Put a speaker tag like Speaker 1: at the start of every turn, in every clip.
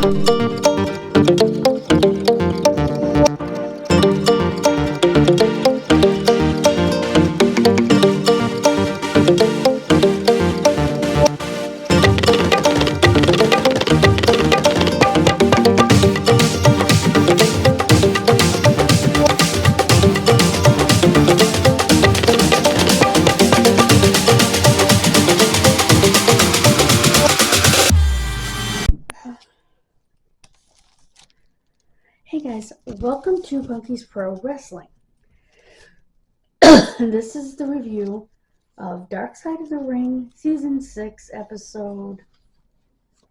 Speaker 1: Hey guys, welcome to Punky's Pro Wrestling. This is the review of Dark Side of the Ring, Season 6, Episode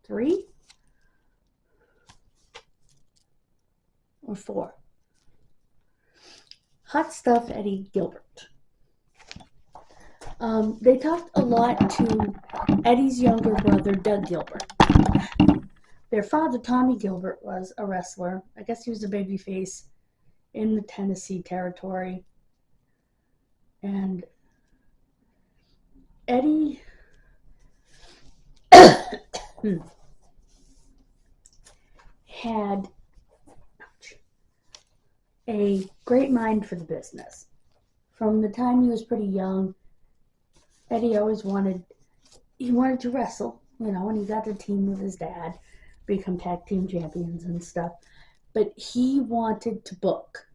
Speaker 1: 3? Or 4. Hot Stuff Eddie Gilbert. They talked a lot to Eddie's younger brother, Doug Gilbert. Their father, Tommy Gilbert, was a wrestler. I guess he was a babyface in the Tennessee territory. And Eddie had a great mind for the business. From the time he was pretty young, Eddie always wanted to wrestle, and he got a team with his dad, become tag team champions and stuff. But he wanted to book.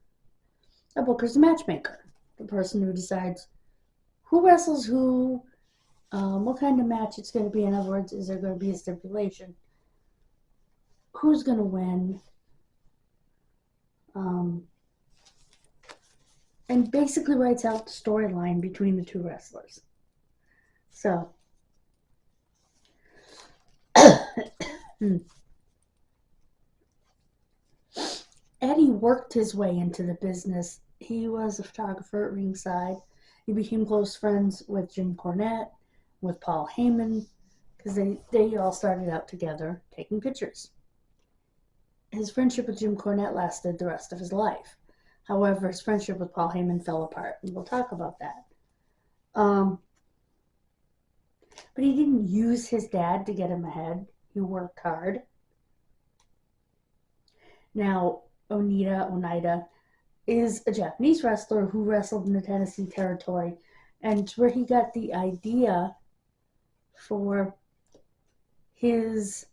Speaker 1: A booker's a matchmaker, the person who decides who wrestles who, what kind of match it's going to be. In other words, is there going to be a stipulation? Who's going to win? And basically writes out the storyline between the two wrestlers. So, Eddie worked his way into the business. He was a photographer at ringside. He became close friends with Jim Cornette, with Paul Heyman, because they all started out together taking pictures. His friendship with Jim Cornette lasted the rest of his life. However, his friendship with Paul Heyman fell apart, and we'll talk about that. But he didn't use his dad to get him ahead. He worked hard. Now, Oneida is a Japanese wrestler who wrestled in the Tennessee territory, and it's where he got the idea for his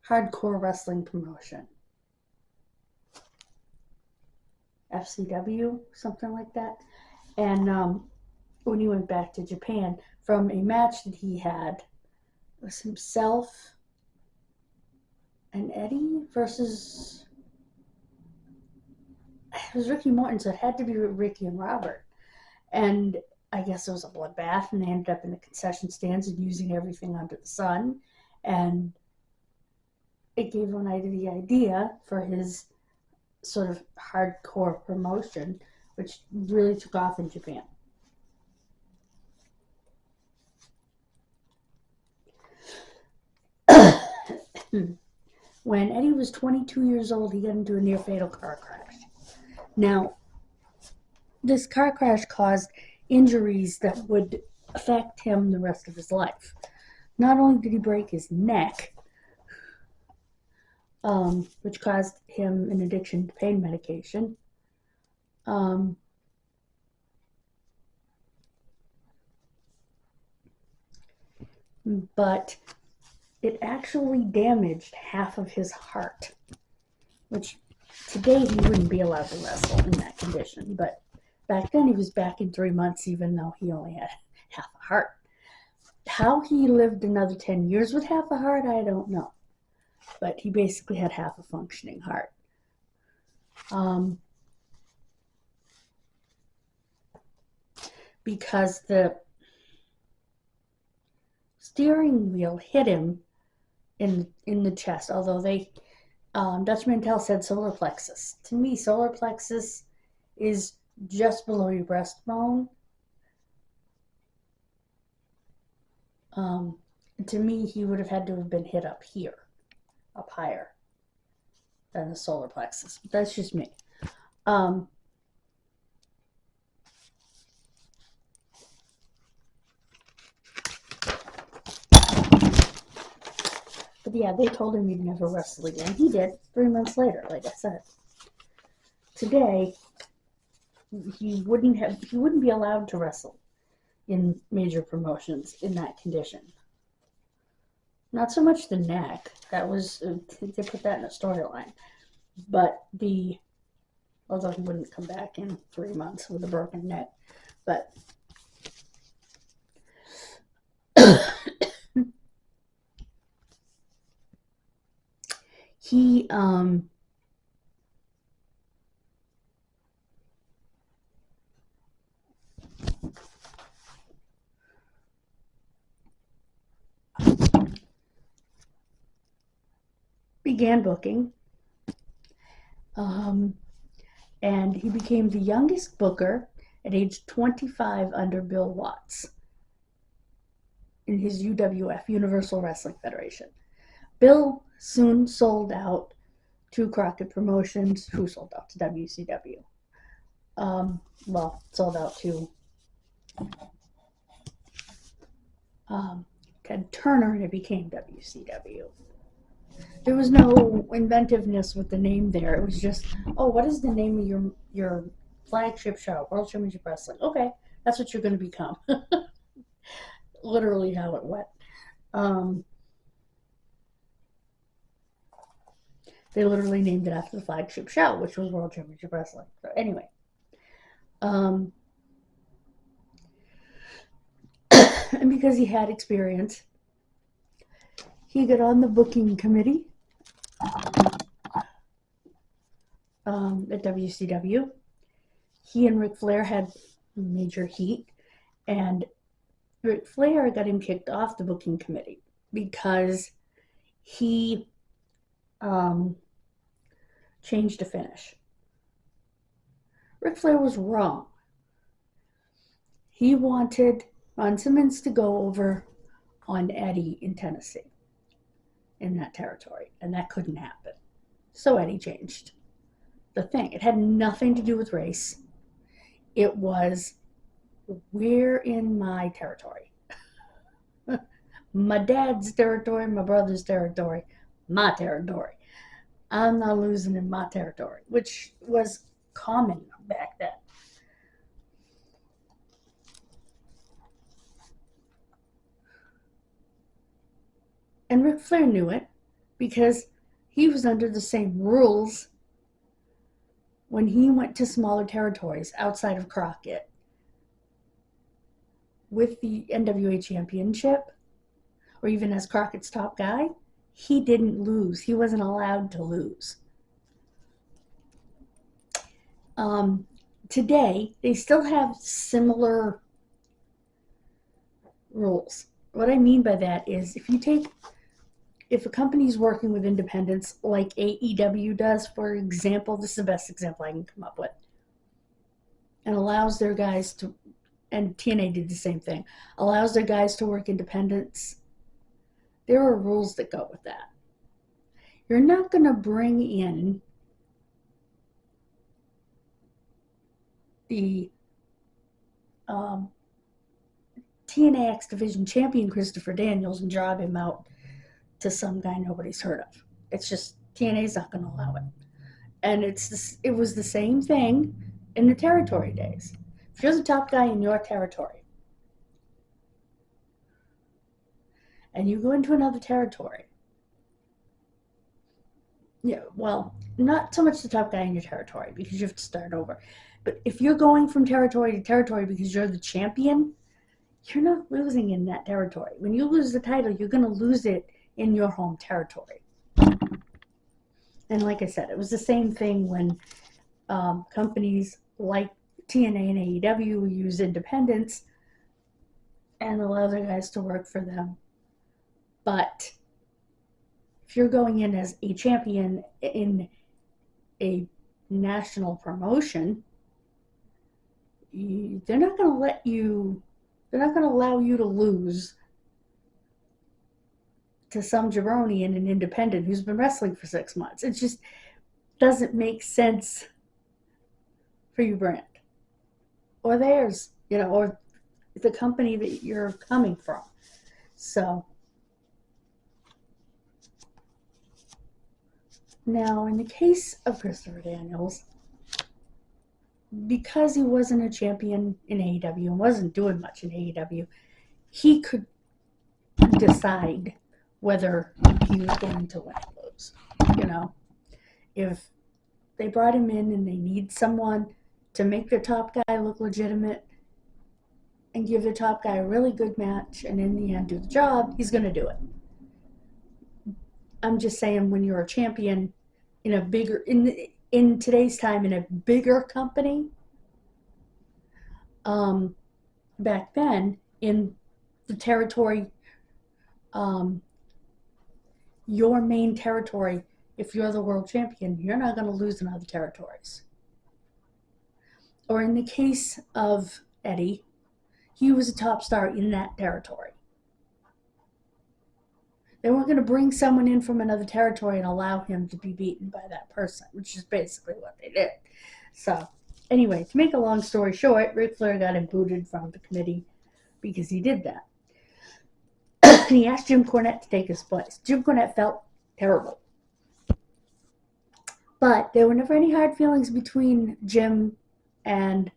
Speaker 1: hardcore wrestling promotion. FCW, something like that. And when he went back to Japan, from a match that he had, it was himself and Eddie versus, it was Ricky Morton, so it had to be Ricky and Robert. And I guess it was a bloodbath, and they ended up in the concession stands and using everything under the sun. And it gave Oneida the idea for his sort of hardcore promotion, which really took off in Japan. When Eddie was 22 years old, he got into a near-fatal car crash. Now, this car crash caused injuries that would affect him the rest of his life. Not only did he break his neck, which caused him an addiction to pain medication, but it actually damaged half of his heart, which today he wouldn't be allowed to wrestle in that condition. But back then he was back in 3 months, even though he only had half a heart. How he lived another 10 years with half a heart, I don't know. But he basically had half a functioning heart. Because the steering wheel hit him in the chest, although Dutch Mantel said solar plexus. To me, solar plexus is just below your breastbone. To me, he would have had to have been hit up here, up higher than the solar plexus. But that's just me. The But yeah, they told him he'd never wrestle again. He did 3 months later, like I said. Today, he wouldn't be allowed to wrestle in major promotions in that condition. Not so much the neck. That was, they put that in a storyline. But although he wouldn't come back in 3 months with a broken neck. But he began booking, and he became the youngest booker at age 25 under Bill Watts in his UWF, Universal Wrestling Federation. Bill soon sold out to Crockett Promotions, who sold out to WCW. Sold out to Ted Turner, and it became WCW. There was no inventiveness with the name there. It was just, what is the name of your flagship show? World Championship Wrestling. Okay, that's what you're going to become. Literally how it went. They literally named it after the flagship show, which was World Championship Wrestling. So anyway. And because he had experience, he got on the booking committee at WCW. He and Ric Flair had major heat, and Ric Flair got him kicked off the booking committee because he changed a finish. Ric Flair was wrong. He wanted Ron Simmons to go over on Eddie in Tennessee, in that territory, and that couldn't happen. So Eddie changed the thing. It had nothing to do with race. It was, we're in my territory. My dad's territory, my brother's territory, my territory. I'm not losing in my territory, which was common back then. And Ric Flair knew it because he was under the same rules when he went to smaller territories outside of Crockett with the NWA Championship, or even as Crockett's top guy. He didn't lose. He wasn't allowed to lose. Today, they still have similar rules. What I mean by that is if a company's working with independents like AEW does, for example, this is the best example I can come up with, and allows their guys to, and TNA did the same thing, allows their guys to work independents, there are rules that go with that. You're not going to bring in the TNA X Division champion Christopher Daniels and job him out to some guy nobody's heard of. It's just, TNA's not going to allow it. And it was the same thing in the territory days. If you're the top guy in your territory, and you go into another territory, not so much the top guy in your territory because you have to start over. But if you're going from territory to territory because you're the champion, you're not losing in that territory. When you lose the title, you're going to lose it in your home territory. And like I said, it was the same thing when companies like TNA and AEW use independents and allow their guys to work for them. But if you're going in as a champion in a national promotion, they're not going to allow you to lose to some jabroni in an independent who's been wrestling for 6 months. It just doesn't make sense for your brand or theirs, or the company that you're coming from. So Now, in the case of Christopher Daniels, because he wasn't a champion in AEW and wasn't doing much in AEW, he could decide whether he was going to win or lose. You know, if they brought him in and they need someone to make their top guy look legitimate and give their top guy a really good match and in the end do the job, he's going to do it. I'm just saying, when you're a champion in a bigger, in today's time, in a bigger company, back then, in the territory, your main territory, if you're the world champion, you're not going to lose in other territories. Or in the case of Eddie, he was a top star in that territory. They weren't going to bring someone in from another territory and allow him to be beaten by that person, which is basically what they did. So, anyway, to make a long story short, Ric Flair got him booted from the committee because he did that. And he asked Jim Cornette to take his place. Jim Cornette felt terrible. But there were never any hard feelings between Jim and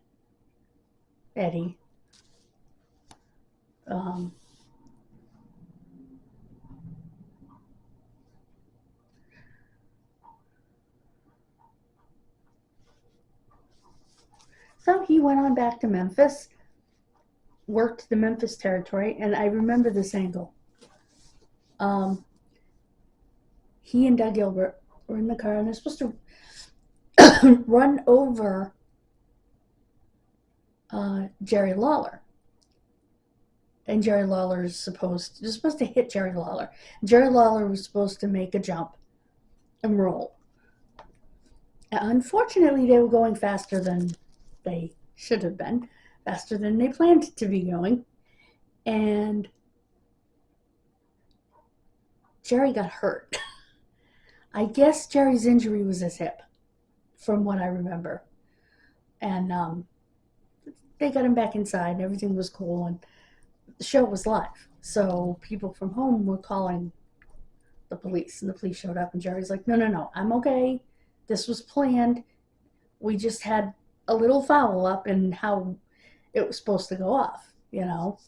Speaker 1: Eddie. So he went on back to Memphis, worked the Memphis territory, and I remember this angle. He and Doug Gilbert were in the car, and they're supposed to run over Jerry Lawler. And Jerry Lawler is supposed to hit Jerry Lawler. Jerry Lawler was supposed to make a jump and roll. Unfortunately, they were going faster than they should have been, faster than they planned to be going. And Jerry got hurt. I guess Jerry's injury was his hip, from what I remember. And they got him back inside, and everything was cool, and the show was live. So people from home were calling the police, and the police showed up, and Jerry's like, no, I'm okay. This was planned. We just had a little foul up in how it was supposed to go off, you know.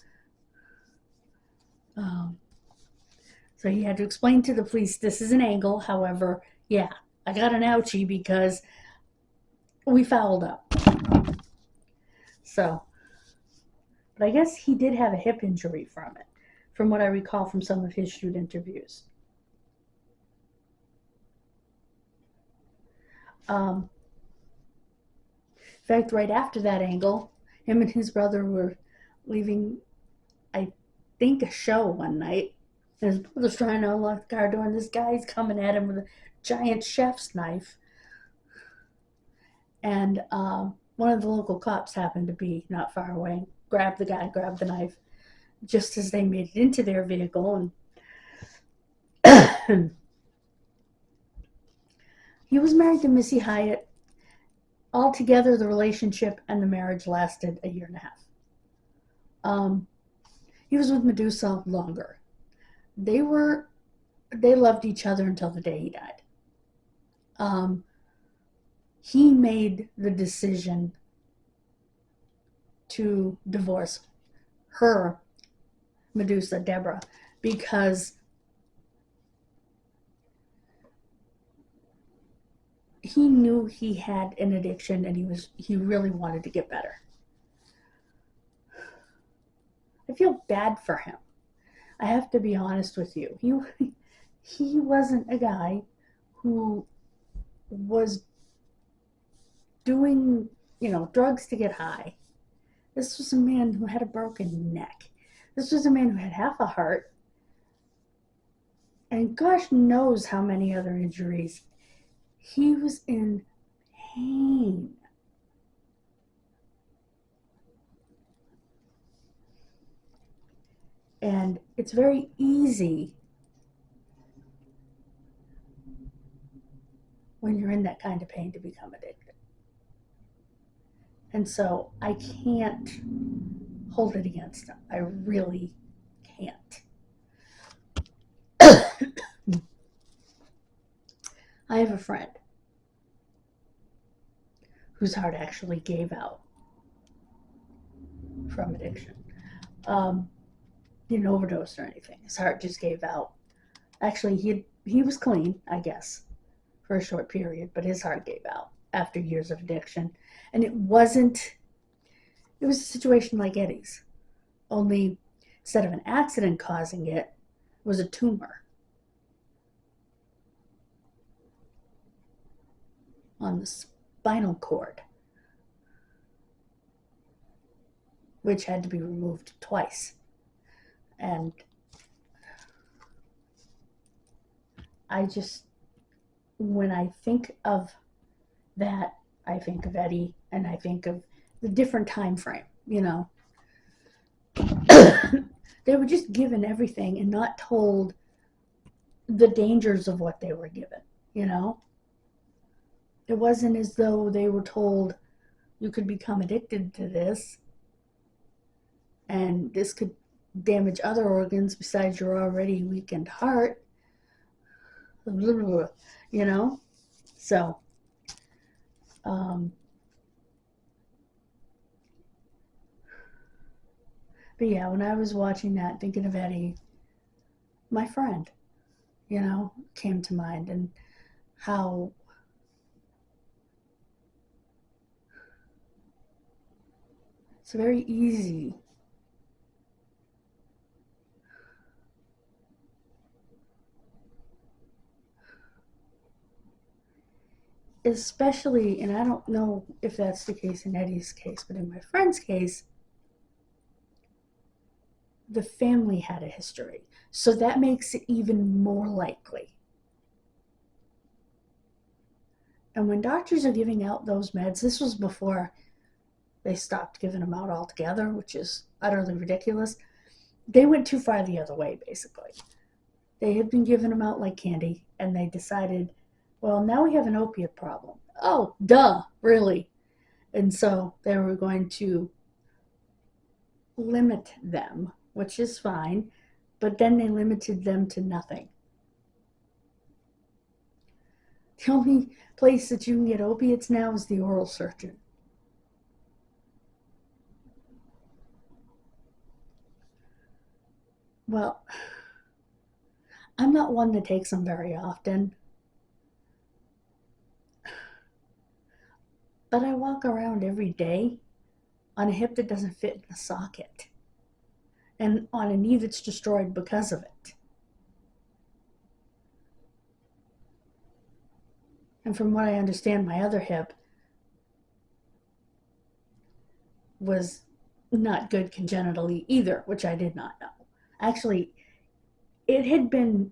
Speaker 1: So he had to explain to the police, this is an angle. However, yeah, I got an ouchie because we fouled up. So, but I guess he did have a hip injury from it, from what I recall from some of his shoot interviews. In fact, right after that angle, him and his brother were leaving, I think, a show one night. And his brother's trying to unlock the car door, and this guy's coming at him with a giant chef's knife. And one of the local cops happened to be not far away, grabbed the guy, grabbed the knife, just as they made it into their vehicle. And he was married to Missy Hyatt. Altogether, the relationship and the marriage lasted a year and a half. He was with Medusa longer. They loved each other until the day he died. He made the decision to divorce her, Medusa, Deborah, because he knew he had an addiction, and he really wanted to get better. I feel bad for him. I have to be honest with you. He wasn't a guy who was doing, drugs to get high. This was a man who had a broken neck. This was a man who had half a heart. And gosh knows how many other injuries. He was in pain. And it's very easy when you're in that kind of pain to become addicted. And so I can't hold it against him. I really can't. I have a friend whose heart actually gave out from addiction. He didn't overdose or anything. His heart just gave out. Actually, he was clean, I guess, for a short period, but his heart gave out after years of addiction. And it was a situation like Eddie's, only instead of an accident causing it, was a tumor on the spinal cord, which had to be removed twice. And when I think of that, I think of Eddie, and I think of the different time frame, They were just given everything and not told the dangers of what they were given, It wasn't as though they were told you could become addicted to this and this could damage other organs besides your already weakened heart, So, but yeah, when I was watching that, thinking of Eddie, my friend, came to mind, and how it's very easy especially, and I don't know if that's the case in Eddie's case, but in my friend's case, the family had a history. So that makes it even more likely. And when doctors are giving out those meds, this was before they stopped giving them out altogether, which is utterly ridiculous. They went too far the other way, basically. They had been giving them out like candy, and they decided, well, now we have an opiate problem. Oh, duh, really? And so they were going to limit them, which is fine, but then they limited them to nothing. The only place that you can get opiates now is the oral surgeon. Well, I'm not one that takes them very often, but I walk around every day on a hip that doesn't fit in the socket and on a knee that's destroyed because of it. And from what I understand, my other hip was not good congenitally either, which I did not know. Actually, it had been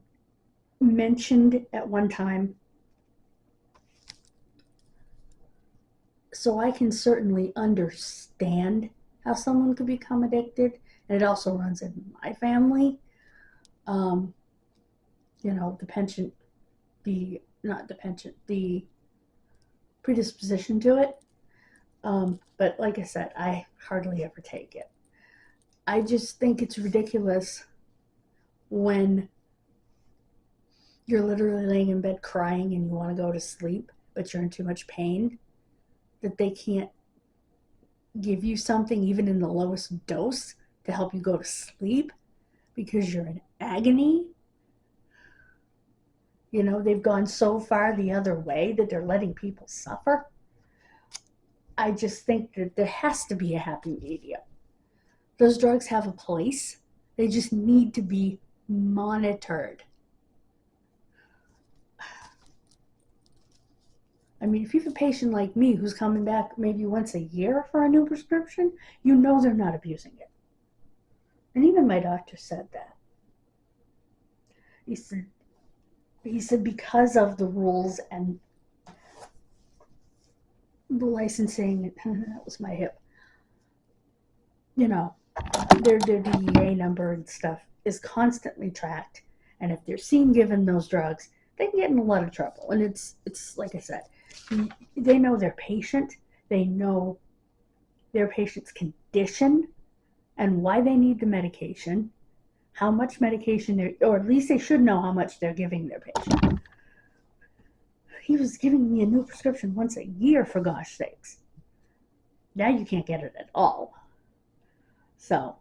Speaker 1: mentioned at one time, so I can certainly understand how someone could become addicted, and it also runs in my family. The predisposition to it. But like I said, I hardly ever take it. I just think it's ridiculous when you're literally laying in bed crying and you want to go to sleep, but you're in too much pain, that they can't give you something even in the lowest dose to help you go to sleep because you're in agony. They've gone so far the other way that they're letting people suffer. I just think that there has to be a happy medium. Those drugs have a place. They just need to be monitored. I mean, if you have a patient like me who's coming back maybe once a year for a new prescription, they're not abusing it. And even my doctor said that. He said because of the rules and the licensing, that was my hip, their DEA number and stuff is constantly tracked. And if they're seen given those drugs, they can get in a lot of trouble. And it's like I said, they know their patient. They know their patient's condition and why they need the medication, how much medication or at least they should know how much they're giving their patient. he was giving me a new prescription once a year, for gosh sakes. Now you can't get it at all. So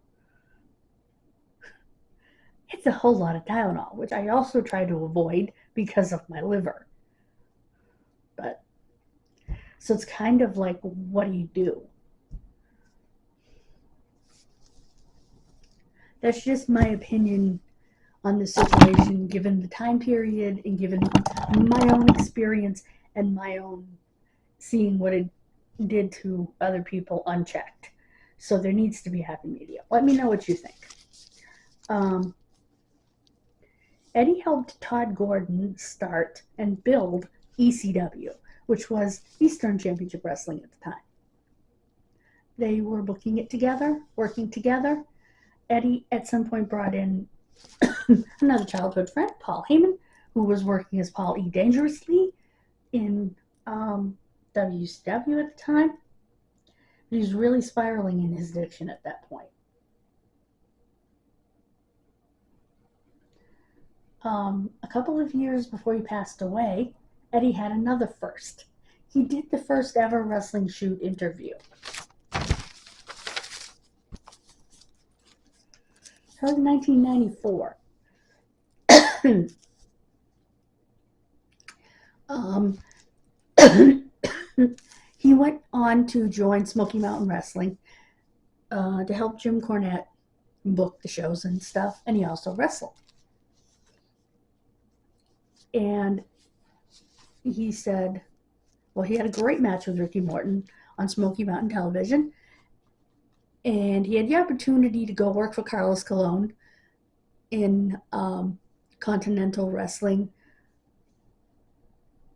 Speaker 1: it's a whole lot of Tylenol, which I also try to avoid because of my liver. But so it's kind of like, what do you do? That's just my opinion on the situation, given the time period and given my own experience and my own seeing what it did to other people unchecked. So there needs to be happy medium. Let me know what you think. Eddie helped Todd Gordon start and build ECW, which was Eastern Championship Wrestling at the time. They were booking it together, working together. Eddie at some point brought in another childhood friend, Paul Heyman, who was working as Paul E. Dangerously in WCW at the time. He was really spiraling in his addiction at that point. A couple of years before he passed away, Eddie had another first. He did the first ever wrestling shoot interview. Held in 1994. He went on to join Smoky Mountain Wrestling to help Jim Cornette book the shows and stuff, and he also wrestled. And he said, well, he had a great match with Ricky Morton on Smoky Mountain Television, and he had the opportunity to go work for Carlos Colon in Continental Wrestling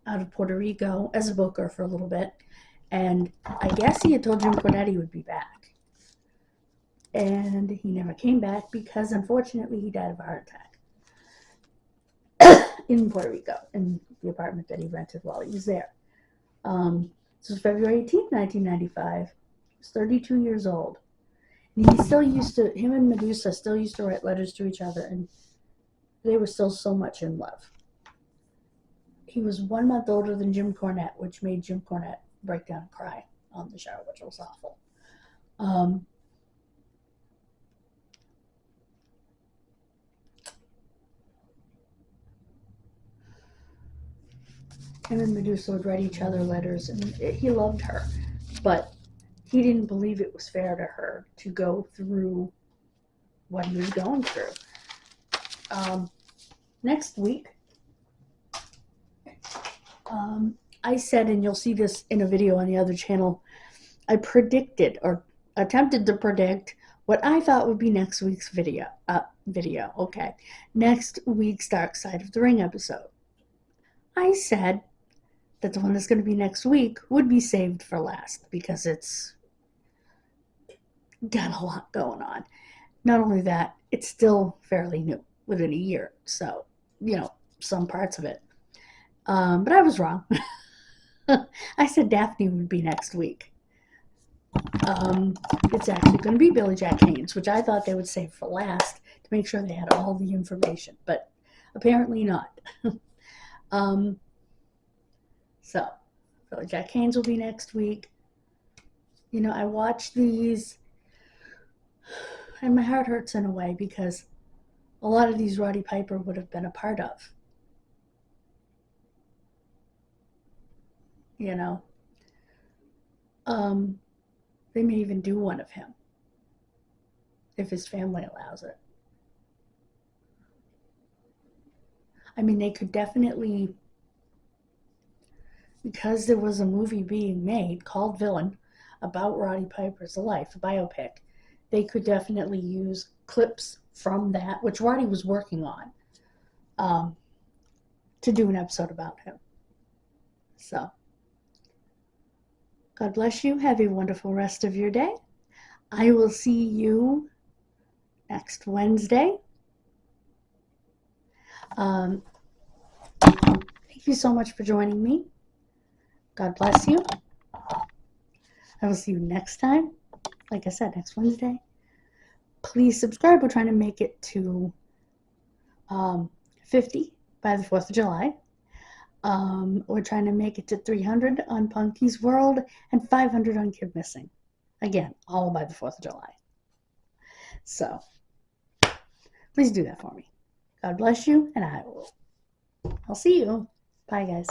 Speaker 1: out of Puerto Rico as a booker for a little bit. And I guess he had told Jim Cornette he would be back. And he never came back because, unfortunately, he died of a heart attack in Puerto Rico, in the apartment that he rented while he was there. This was February 18th, 1995. He was 32 years old. And he still used to, him and Medusa still used to write letters to each other, and they were still so much in love. He was 1 month older than Jim Cornette, which made Jim Cornette break down and cry on the show, which was awful. Him and Medusa would write each other letters, and he loved her, but he didn't believe it was fair to her to go through what he was going through. Next week, I said, and you'll see this in a video on the other channel, I predicted or attempted to predict what I thought would be next week's video. Next week's Dark Side of the Ring episode. I said that the one that's going to be next week would be saved for last because it's got a lot going on. Not only that, it's still fairly new, within a year. So, some parts of it. But I was wrong. I said Daphne would be next week. It's actually going to be Billy Jack Haynes, which I thought they would save for last to make sure they had all the information, but apparently not. So, Billy Jack Haynes will be next week. I watch these, and my heart hurts in a way because a lot of these Roddy Piper would have been a part of. They may even do one of him if his family allows it. I mean, they could definitely, because there was a movie being made called Villain about Roddy Piper's life, a biopic, they could definitely use clips from that, which Roddy was working on, to do an episode about him. So, God bless you. Have a wonderful rest of your day. I will see you next Wednesday. Thank you so much for joining me. God bless you. I will see you next time. Like I said, next Wednesday. Please subscribe. We're trying to make it to 50 by the 4th of July. We're trying to make it to 300 on Punky's World and 500 on Kid Missing. Again, all by the 4th of July. So, please do that for me. God bless you, and I'll see you. Bye, guys.